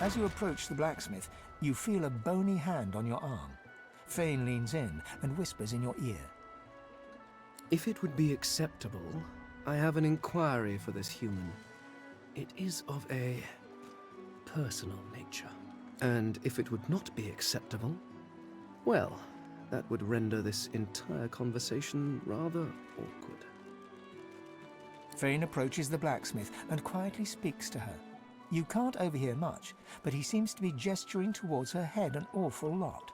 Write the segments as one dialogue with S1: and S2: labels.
S1: As you approach the blacksmith, you feel a bony hand on your arm. Fane leans in and whispers in your ear.
S2: If it would be acceptable, I have an inquiry for this human. It is of a personal nature. And if it would not be acceptable, well, that would render this entire conversation rather awkward.
S1: Fane approaches the blacksmith and quietly speaks to her. You can't overhear much, but he seems to be gesturing towards her head an awful lot.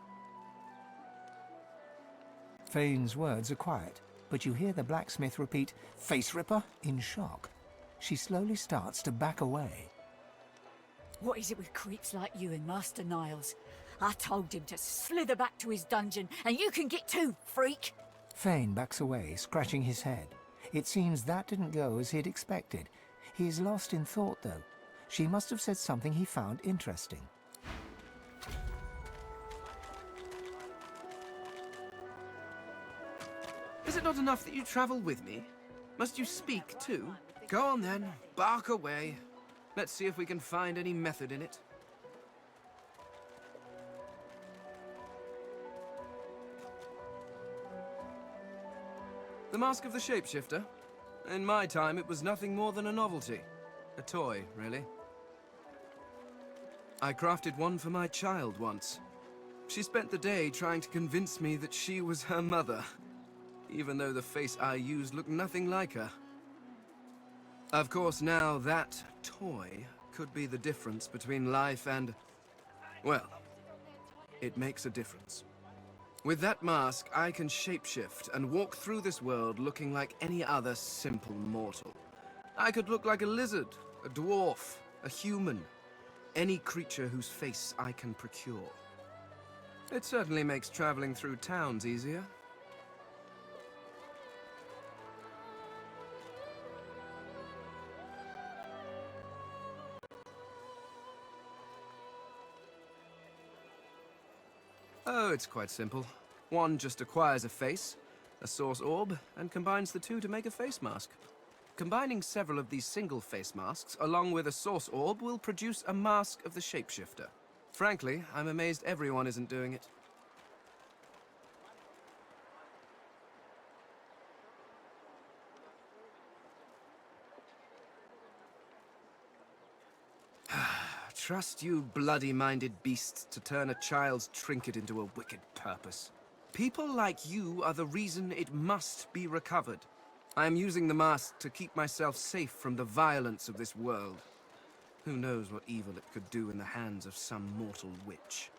S1: Fane's words are quiet, but you hear the blacksmith repeat, "Face Ripper," in shock. She slowly starts to back away.
S3: What is it with creeps like you and Master Niles? I told him to slither back to his dungeon, and you can get too, freak!
S1: Fane backs away, scratching his head. It seems that didn't go as he'd expected. He is lost in thought, though. She must have said something he found interesting.
S2: Is it not enough that you travel with me? Must you speak too? Go on then, bark away. Let's see if we can find any method in it. The Mask of the Shapeshifter? In my time, it was nothing more than a novelty. A toy, really. I crafted one for my child once. She spent the day trying to convince me that she was her mother, even though the face I used looked nothing like her. Of course, now that toy could be the difference between life and... well, it makes a difference. With that mask, I can shapeshift and walk through this world looking like any other simple mortal. I could look like a lizard, a dwarf, a human, any creature whose face I can procure. It certainly makes traveling through towns easier. Oh, it's quite simple. One just acquires a face, a source orb, and combines the two to make a face mask. Combining several of these single face masks along with a source orb will produce a mask of the shapeshifter. Frankly, I'm amazed everyone isn't doing it. Trust you bloody-minded beasts to turn a child's trinket into a wicked purpose. People like you are the reason it must be recovered. I am using the mask to keep myself safe from the violence of this world. Who knows what evil it could do in the hands of some mortal witch.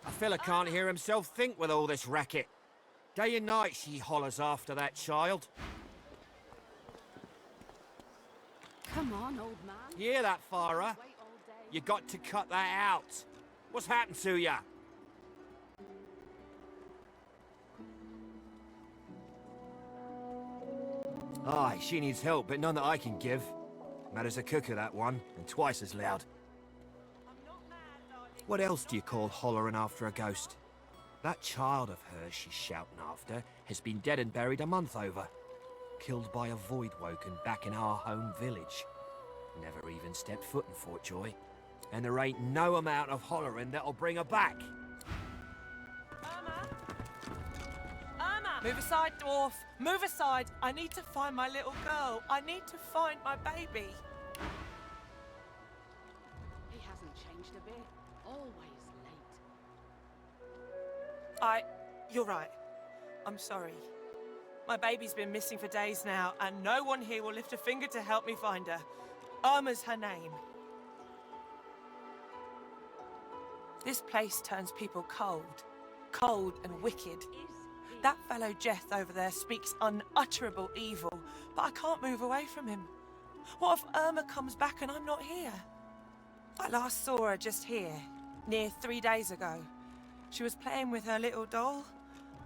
S4: A fella can't hear himself think with all this racket. Day and night she hollers after that child.
S3: Come on, old man.
S4: You hear that, Farah? You got to cut that out. What's happened to ya? Aye, she needs help, but none that I can give. Mad as a cooker, that one, and twice as loud. What else do you call hollering after a ghost? That child of hers she's shouting after has been dead and buried a month over. Killed by a void woken back in our home village. Never even stepped foot in Fort Joy. And there ain't no amount of hollering that'll bring her back.
S5: Irma! Irma! Move aside, dwarf! Move aside! I need to find my little girl. I need to find my baby.
S6: He hasn't changed a bit. Always late.
S5: You're right. I'm sorry. My baby's been missing for days now, and no one here will lift a finger to help me find her. Irma's her name. This place turns people cold and wicked. That fellow Jeth over there speaks unutterable evil, but I can't move away from him. What if Irma comes back and I'm not here? I last saw her just here, near 3 days ago. She was playing with her little doll,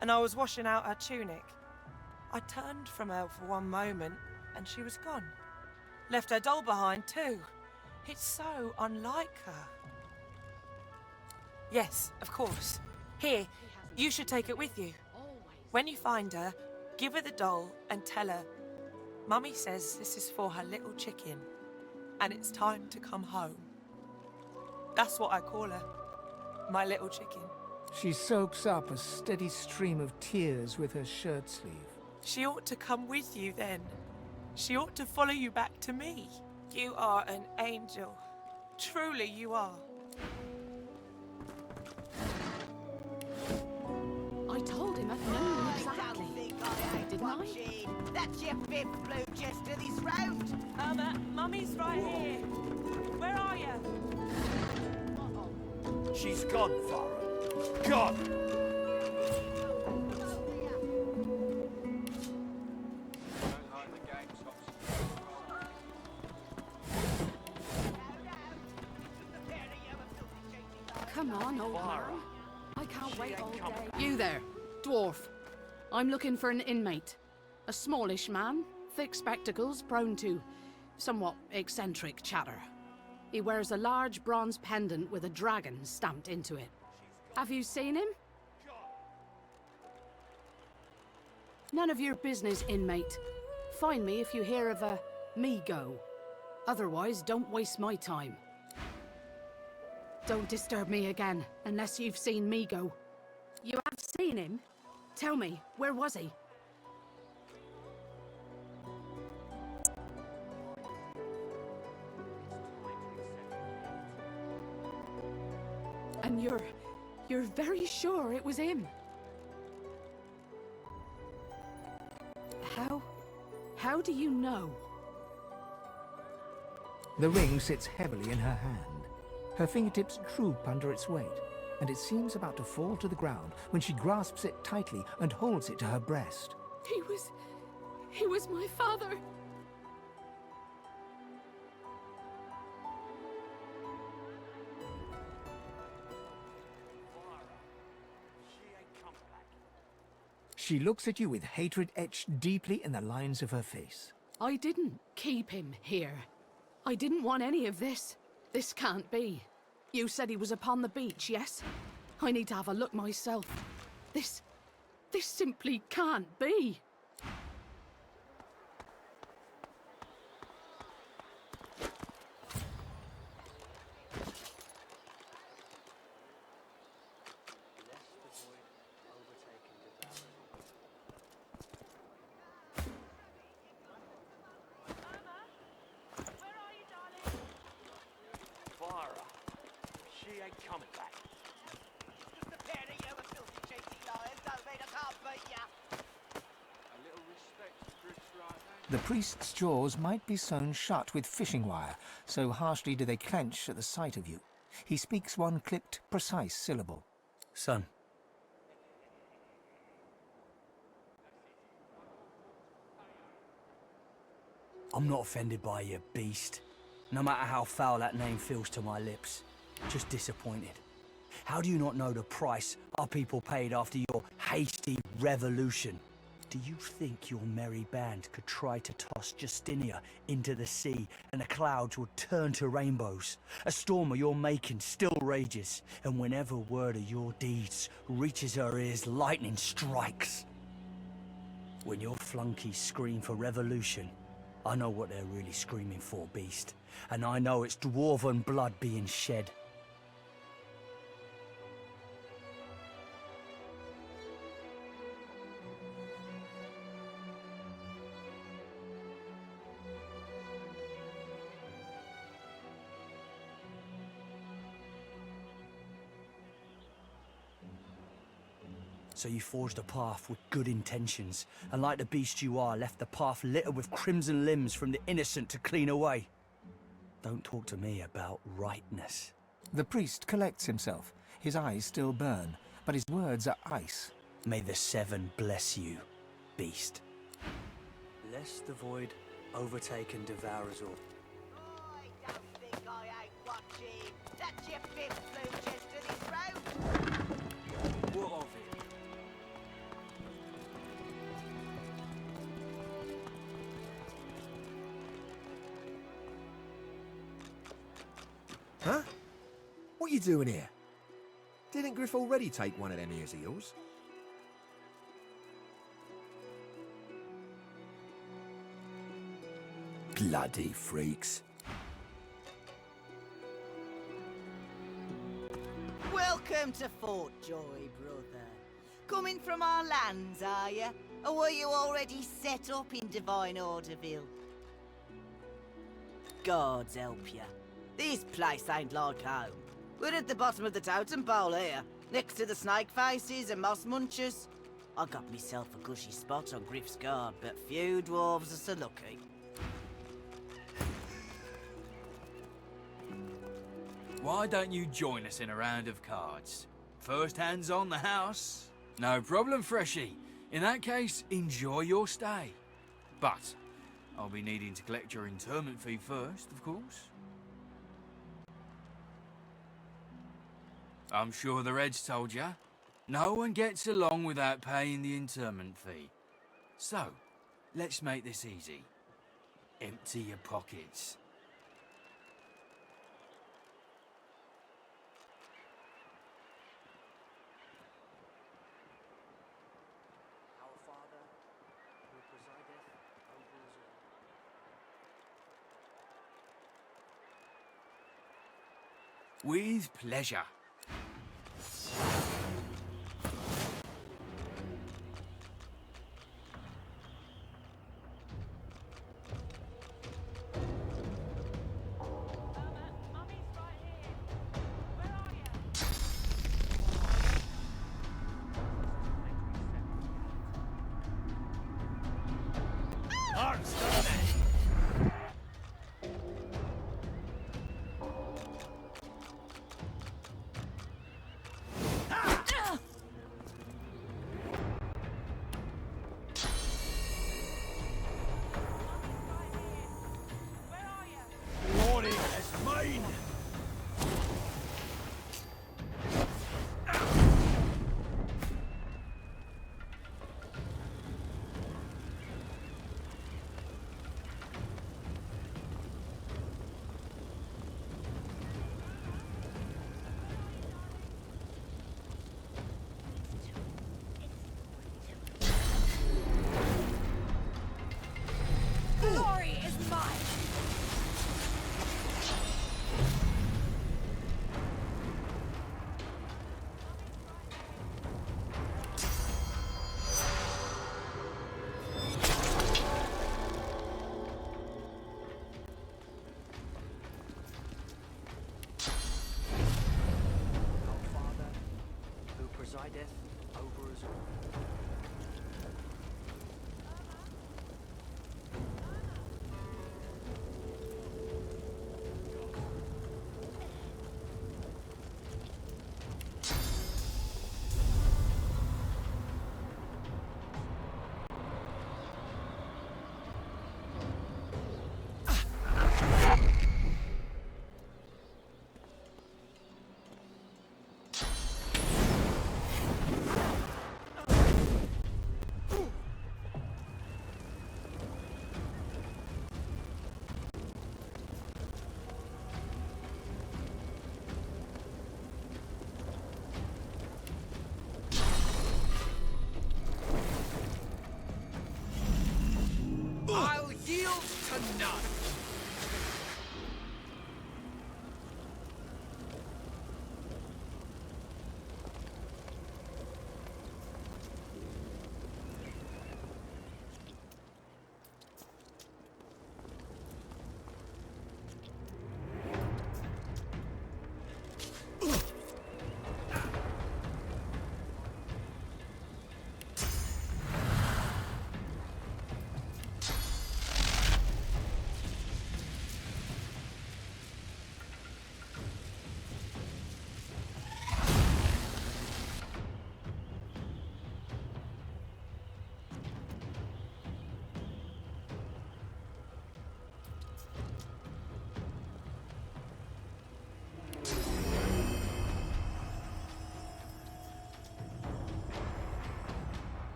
S5: and I was washing out her tunic. I turned from her for one moment, and she was gone. Left her doll behind too. It's so unlike her. Yes, of course. Here, you should take it with you.
S6: Always.
S5: When you find her, give her the doll and tell her, Mummy says this is for her little chicken, and it's time to come home. That's what I call her, my little chicken.
S1: She soaks up a steady stream of tears with her shirt sleeve.
S5: She ought to come with you then. She ought to follow you back to me. You are an angel. Truly you are.
S6: I told him I'd known exactly. Didn't I?
S7: That's your fifth blue chest of this round.
S5: Mummy's right here. Where are you?
S4: She's gone, Farah. Gone!
S6: Come on, old man. I can't wait all day. You there, dwarf. I'm looking for an inmate. A smallish man, thick spectacles, prone to somewhat eccentric chatter. He wears a large bronze pendant with a dragon stamped into it. Have you seen him? None of your business, inmate. Find me if you hear of a me-go. Otherwise, don't waste my time. Don't disturb me again, unless you've seen me-go. You have seen him? Tell me, where was he? And you're very sure it was him? How do you know?
S1: The ring sits heavily in her hand. Her fingertips droop under its weight, and it seems about to fall to the ground when she grasps it tightly and holds it to her breast.
S6: He was my father.
S1: She looks at you with hatred etched deeply in the lines of her face.
S6: I didn't keep him here. I didn't want any of this. This can't be. You said he was upon the beach, yes? I need to have a look myself. This simply can't be.
S4: She ain't coming back.
S7: Just a pair of you filthy cheeky liars don't mean I can't beat ya.
S2: A little respect drifts right now.
S1: The priest's jaws might be sewn shut with fishing wire, so harshly do they clench at the sight of you. He speaks one clipped, precise syllable.
S8: Son. I'm not offended by you, beast. No matter how foul that name feels to my lips. Just disappointed. How do you not know the price our people paid after your hasty revolution? Do you think your merry band could try to toss Justinia into the sea and the clouds would turn to rainbows? A storm of your making still rages, and whenever word of your deeds reaches her ears, lightning strikes. When your flunkies scream for revolution, I know what they're really screaming for, beast. And I know it's dwarven blood being shed. So you forged a path with good intentions, and like the beast you are, left the path littered with crimson limbs from the innocent to clean away. Don't talk to me about rightness.
S1: The priest collects himself. His eyes still burn, but his words are ice.
S8: May the Seven bless you, beast. Lest the void overtake and devour us all.
S7: I don't think I ain't watching. That's your fifth blue chest of this round.
S8: What of it?
S4: Huh? What you doing here? Didn't Griff already take one of them ears of yours? Bloody freaks.
S7: Welcome to Fort Joy, brother. Coming from our lands, are you? Or were you already set up in Divine Orderville? Gods help you. This place ain't like home. We're at the bottom of the totem pole here, next to the snake faces and moss munchers. I got myself a gushy spot on Griff's guard, but few dwarves are so lucky.
S9: Why don't you join us in a round of cards? First hands on the house? No problem, Freshie. In that case, enjoy your stay. But I'll be needing to collect your interment fee first, of course. I'm sure the Reds told you. No one gets along without paying the interment fee. So, let's make this easy. Empty your pockets.
S8: Our Father, who presideth over us all.
S9: With pleasure.
S3: Glory is mine!
S8: Our Father, who presideth over us all.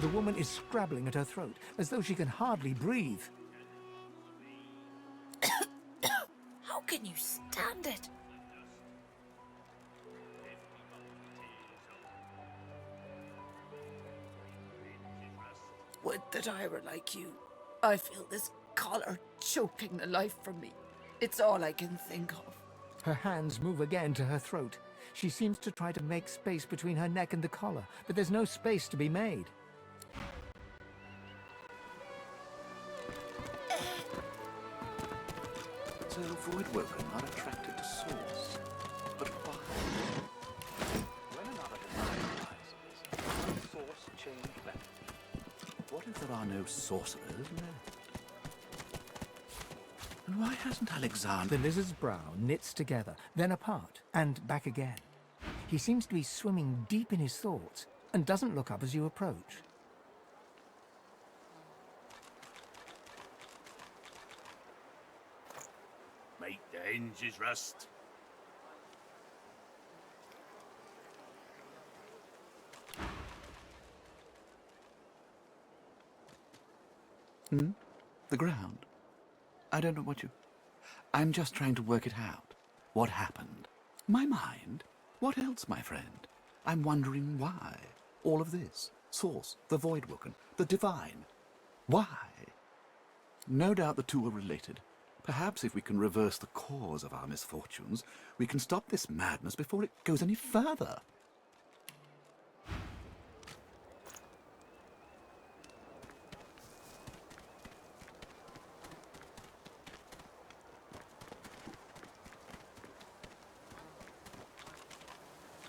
S1: The woman is scrabbling at her throat, as though she can hardly breathe.
S3: How can you stand it? Would that I were like you. I feel this collar choking the life from me. It's all I can think of.
S1: Her hands move again to her throat. She seems to try to make space between her neck and the collar, but there's no space to be made.
S10: So Voidwoken are attracted to Source. But why? When another divine rises, does Source change back? What if there are no sorcerers left? And why hasn't Alexander...
S1: The lizard's brow knits together, then apart, and back again. He seems to be swimming deep in his thoughts, and doesn't look up as you approach.
S10: Make the hinges rust. The ground. I don't know what you... I'm just trying to work it out. What happened? My mind? What else, my friend? I'm wondering why. All of this. Source, the Voidwoken, the Divine. Why? No doubt the two are related. Perhaps if we can reverse the cause of our misfortunes, we can stop this madness before it goes any further.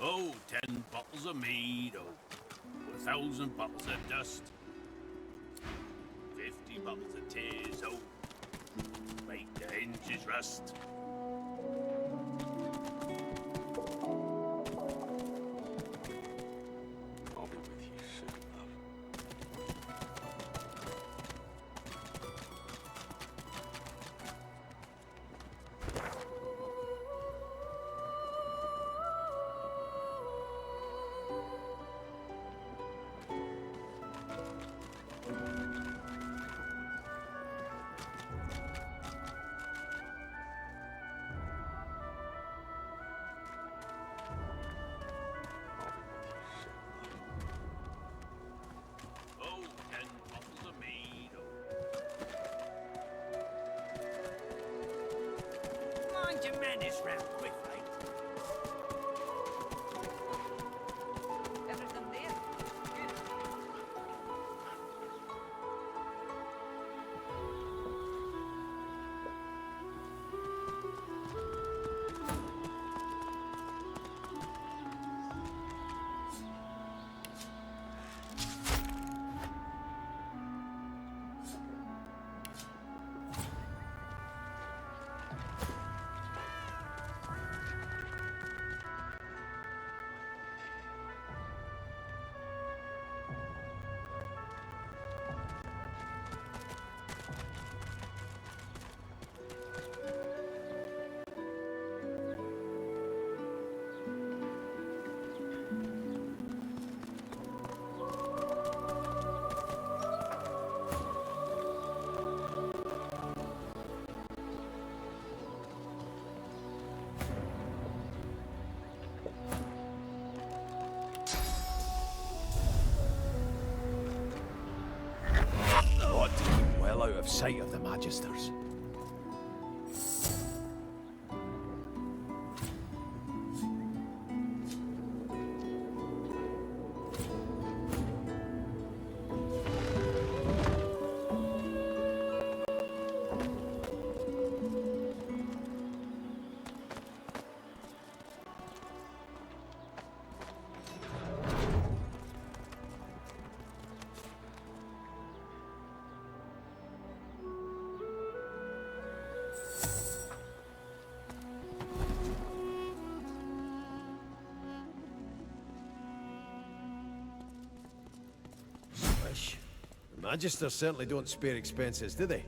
S11: Oh, 10 bottles of mead, oh, 1,000 bottles of dust, 50 bottles of tears, oh, make the hinges rust. I'll be with you soon, love. Oh, 10 bottles of mead, oh. Mind your manners round quickly.
S3: Everything there? Good.
S12: Ought to keep well out of sight of the Magisters.
S13: Swish. The Magisters certainly don't spare expenses, do they?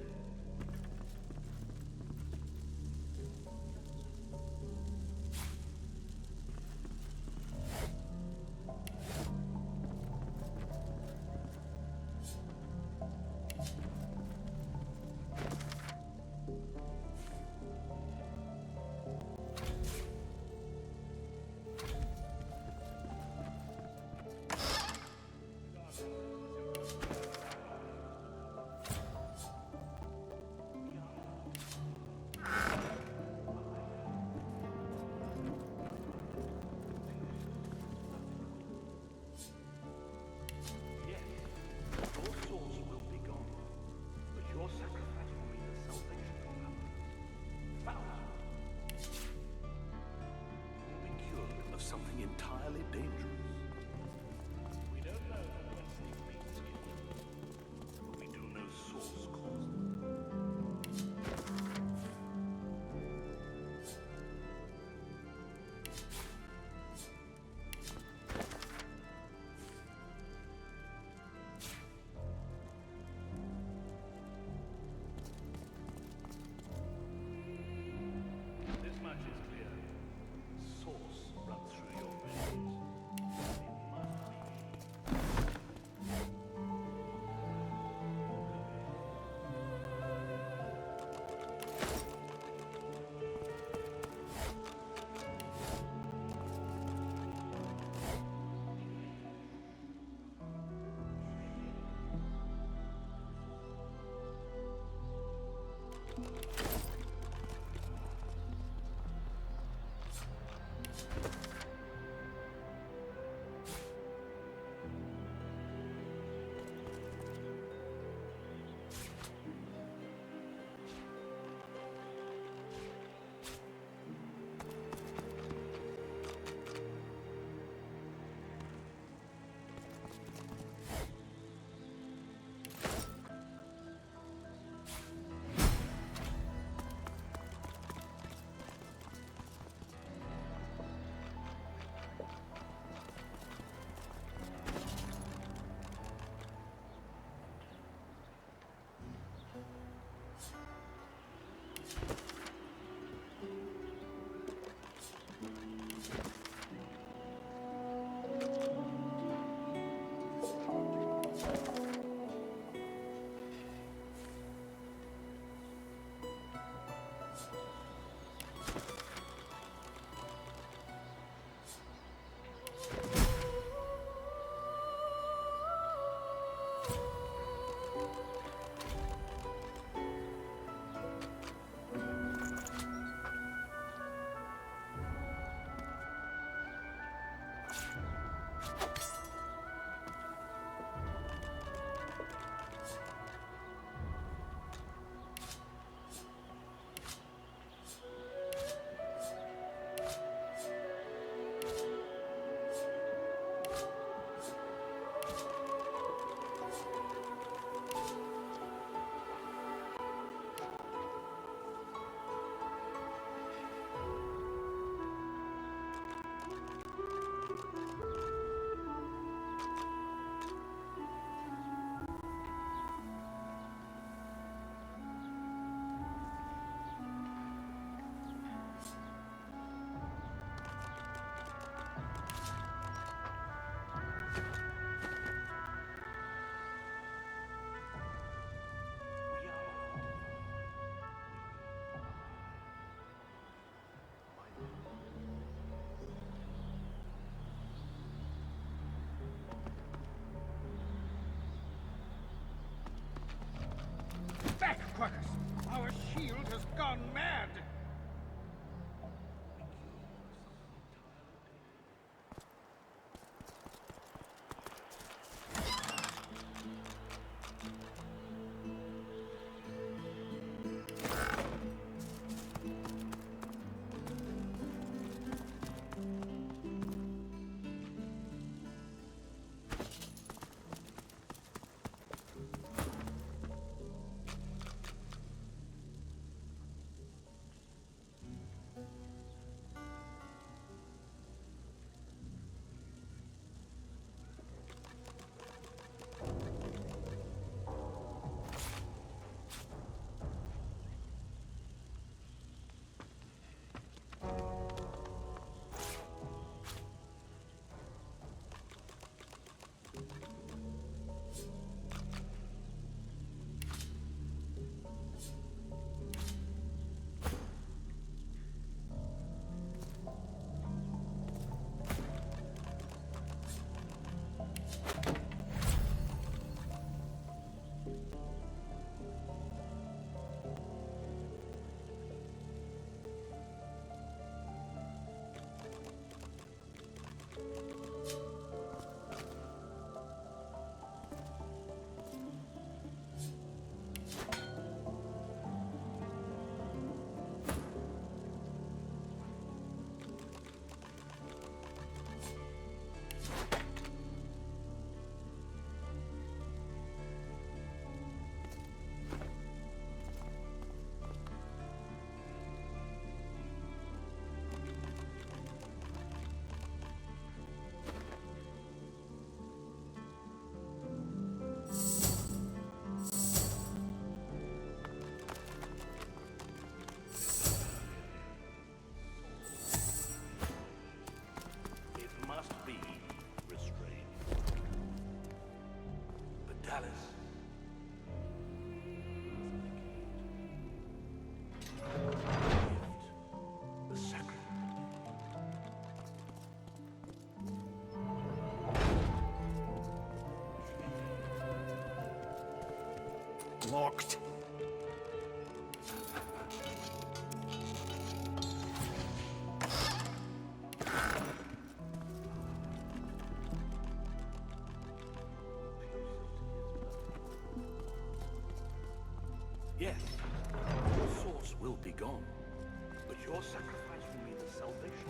S11: just gone mad!
S10: Locked.
S12: Yes, your source will be gone, but your sacrifice will mean the salvation.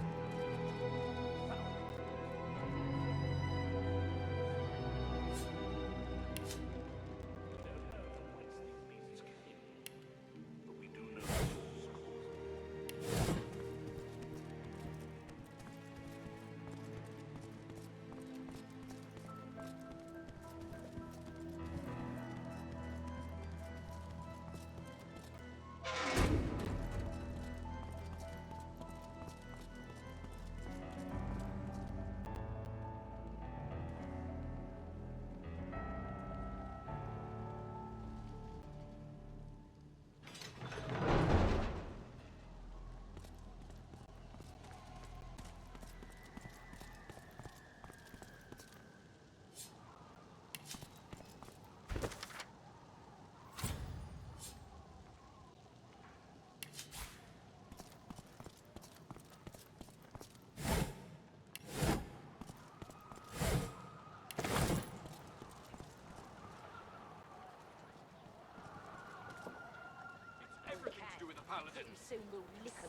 S9: Everything to do with the Paladin.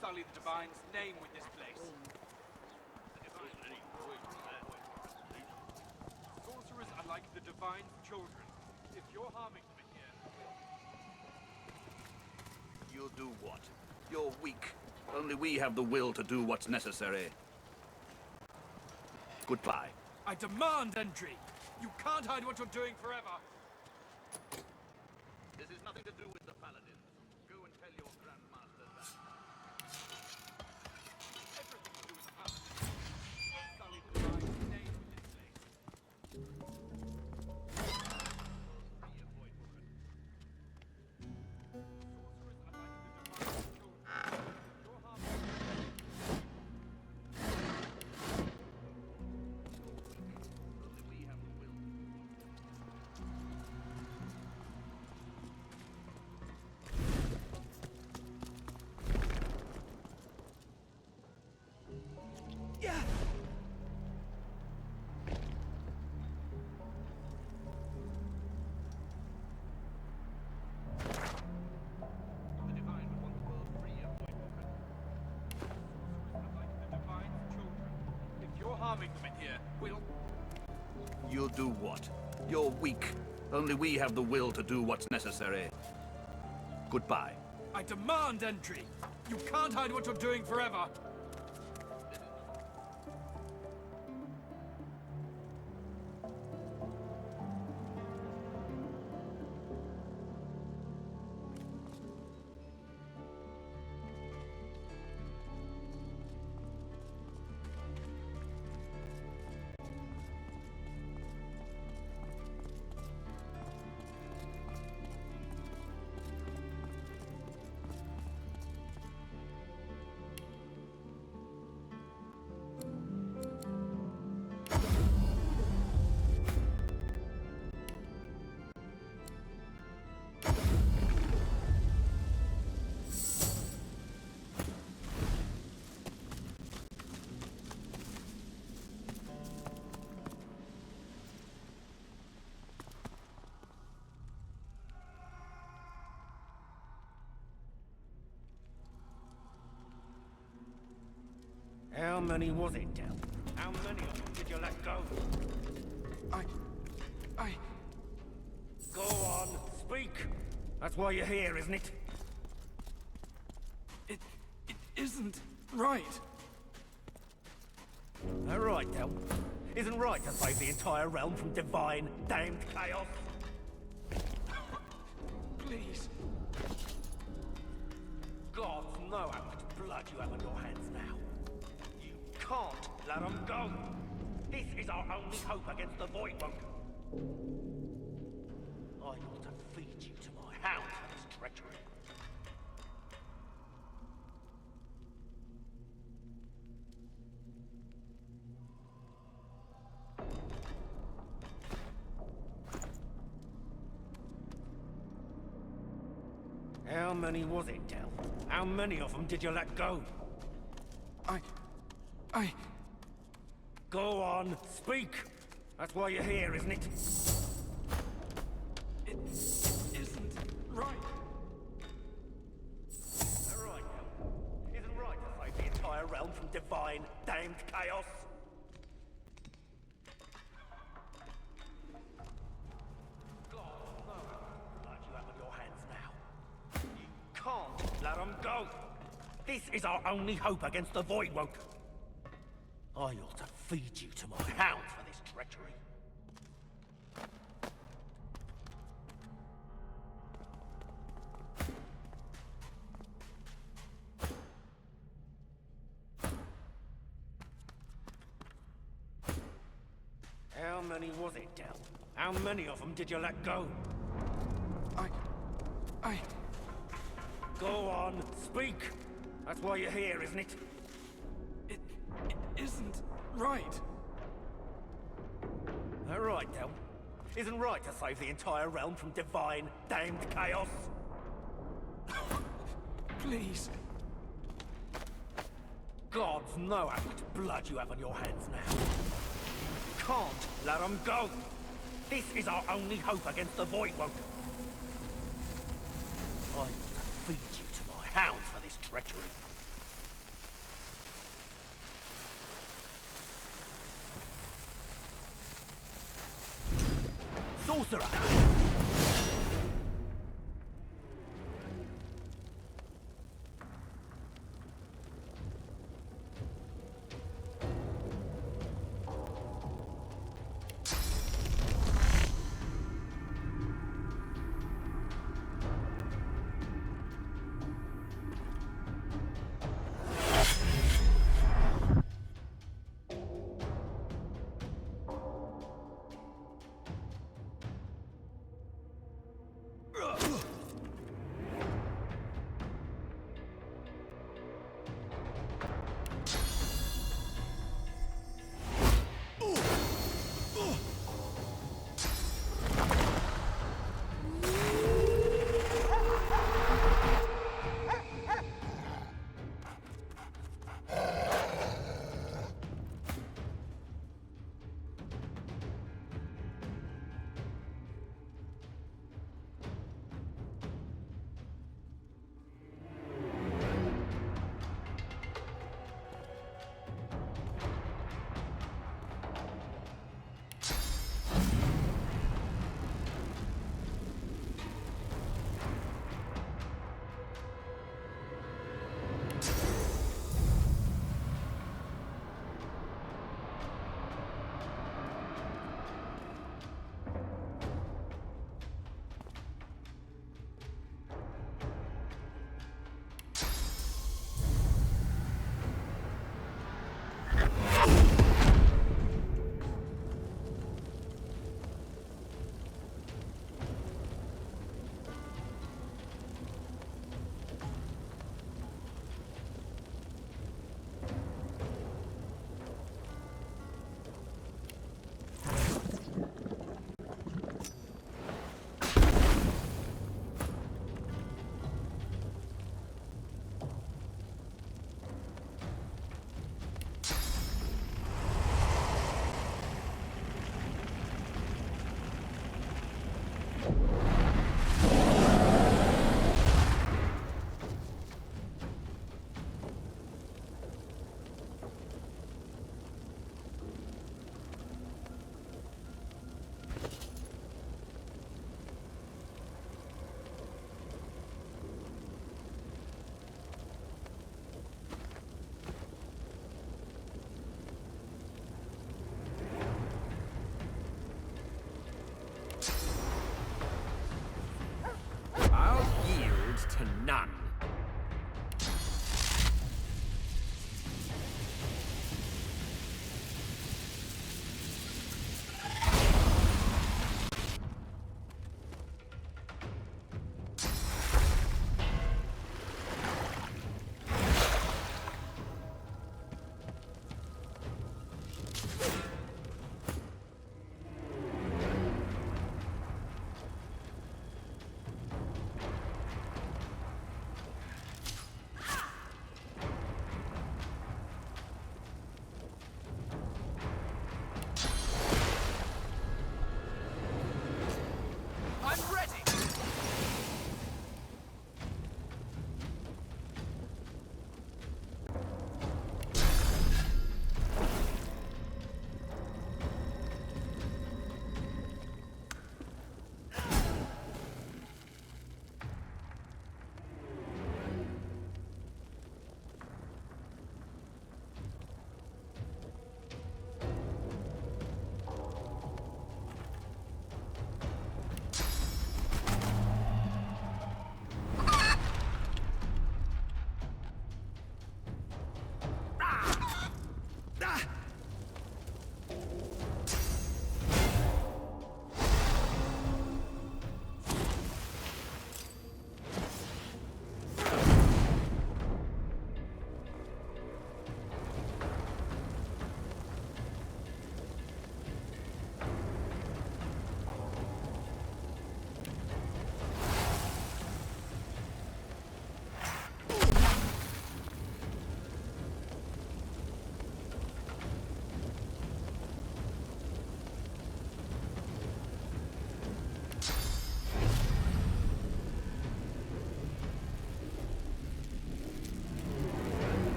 S9: Sully the Divine's name with this place. Sorcerers are like the Divine's children. If you're harming them here...
S12: You'll do what? You're weak. Only we have the will to do what's necessary. Goodbye.
S9: I demand entry! You can't hide what you're doing forever!
S12: This is nothing to do with the Paladin. Go and tell your Grandmaster that.
S9: Everything to do with the Paladin. Sully the Divine's name with this place. Be a void woman. Sorcerers are like the Divine's children. You're harming them.
S12: Only we have the will.
S9: harming them in here. We'll...
S12: You'll do what? You're weak. Only we have the will to do what's necessary. Goodbye.
S9: I demand entry! You can't hide what you're doing forever!
S14: How many was it, Del? How many of them did you let go?
S9: I...
S14: Go on, speak! That's why you're here, isn't it?
S9: It isn't right.
S14: All right, Del. Isn't right to save the entire realm from divine, damned chaos?
S9: Please.
S14: Gods know how much blood you have on your hands now. You can't let them go. This is our only hope against the Void Woke. I ought to feed you to my hound for this treachery. How many was it, Del? How many of them did you let go?
S9: I...
S14: Go on, speak! That's why you're here, isn't it?
S9: It isn't right.
S14: All right, Del. Isn't right to save the entire realm from divine, damned chaos? Can't let them go. This is our only hope against the Void Woke. I ought to feed you to my hound for this treachery. How many was it, Del? How many of them did you let go?
S9: I...
S14: Go on, speak! That's why you're here, isn't it?
S9: It isn't right.
S14: All right, Del. Isn't right to save the entire realm from divine, damned chaos?
S9: Please.
S14: Gods know how much blood you have on your hands now. You can't let them go. This is our only hope against the Void Woke. I ought to feed you to my hound for this treachery. Sorcerer!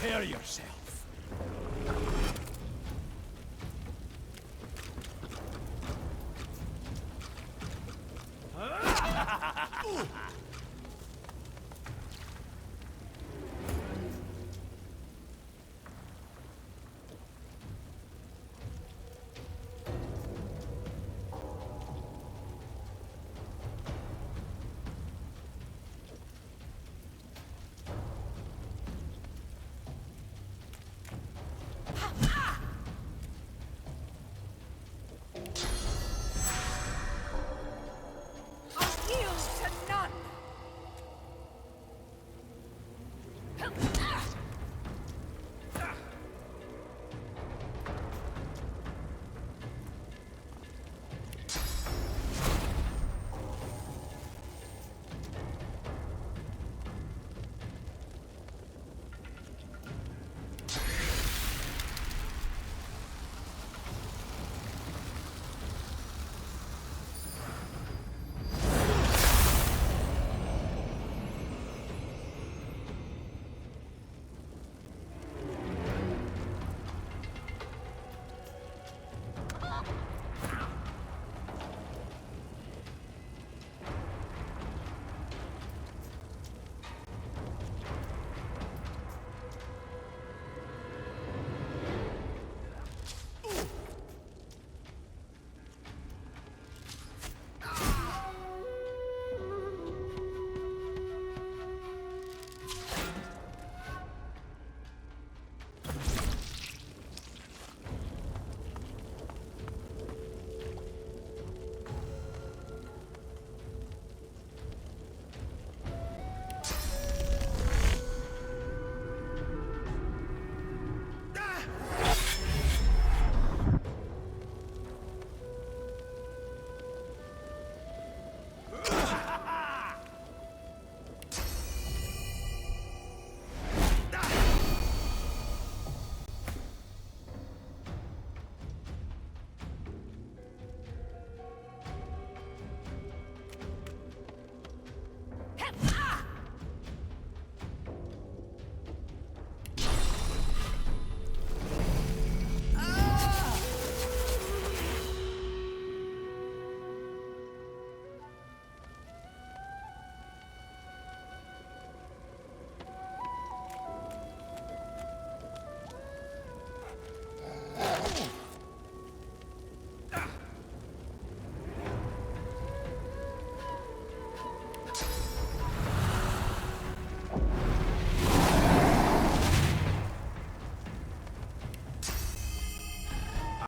S13: Prepare yourself.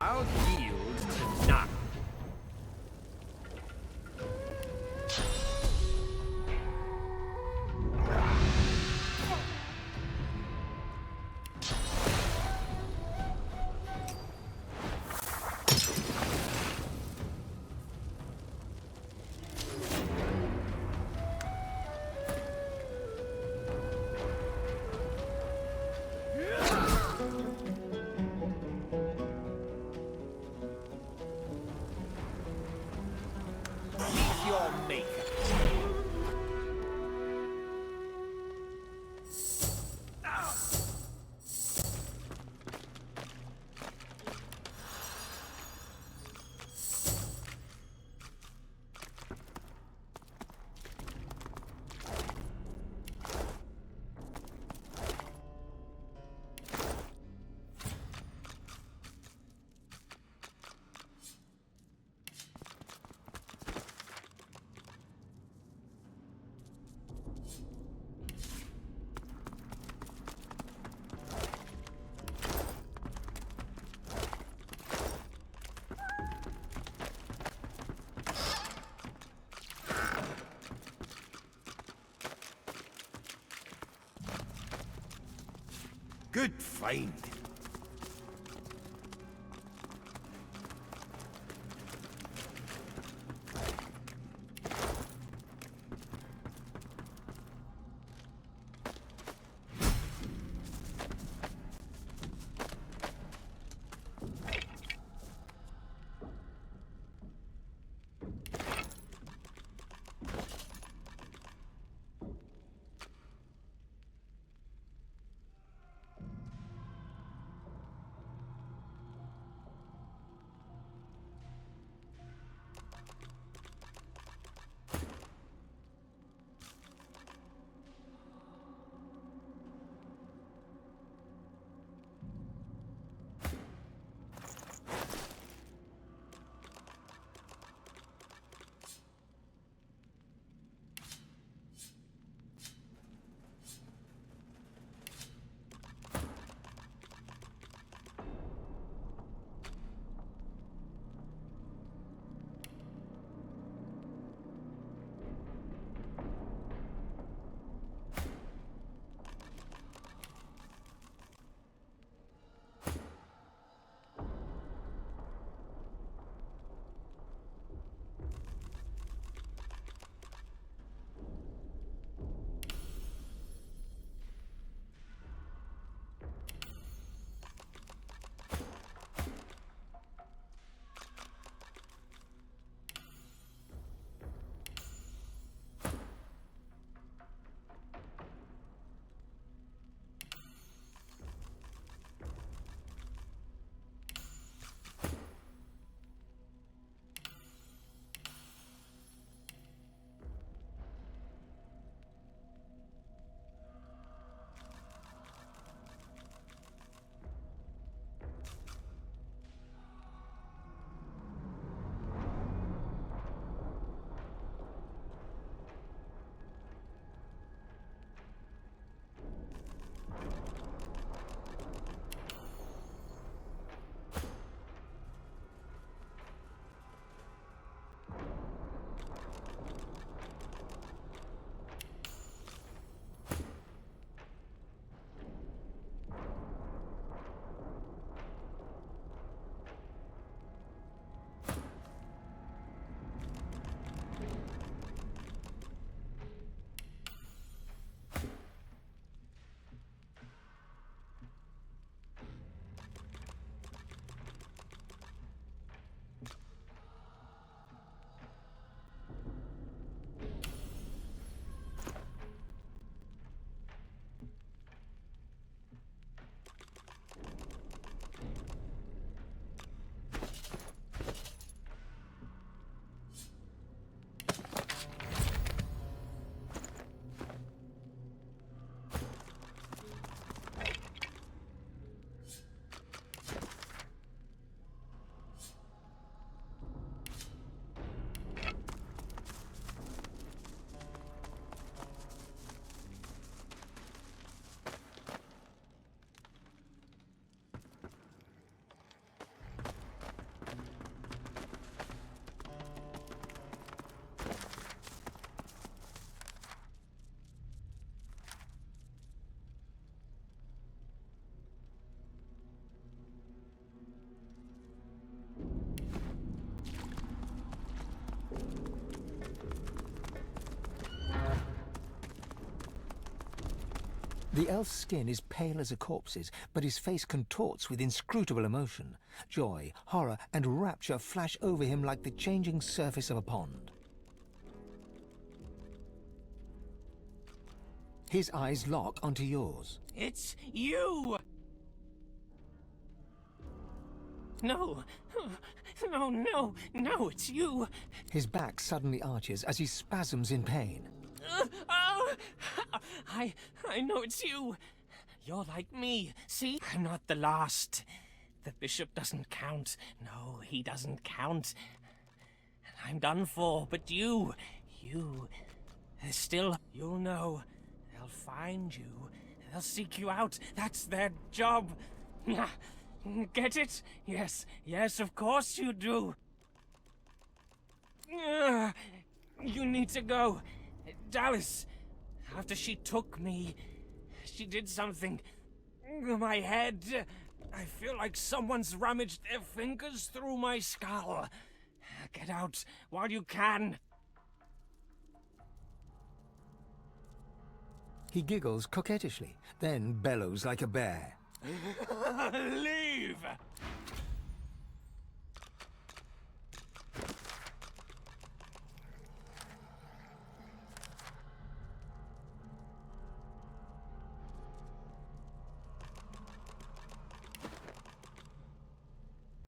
S4: I'll yield to none.
S14: Your maker.
S13: Good find.
S1: The elf's skin is pale as a corpse's, but his face contorts with inscrutable emotion. Joy, horror, and rapture flash over him like the changing surface of a pond. His eyes lock onto yours.
S14: It's you! No, no, it's you!
S1: His back suddenly arches as he spasms in pain.
S14: I know it's you. You're like me. See, I'm not the last. The bishop doesn't count. No, he doesn't count. And I'm done for, but you, still, you'll know. They'll find you. They'll seek you out. That's their job. Get it? Yes, of course you do. You need to go. Dallas, after she took me, she did something. My head. I feel like someone's rummaged their fingers through my skull. Get out while you can.
S1: He giggles coquettishly, then bellows like a bear.
S14: Leave!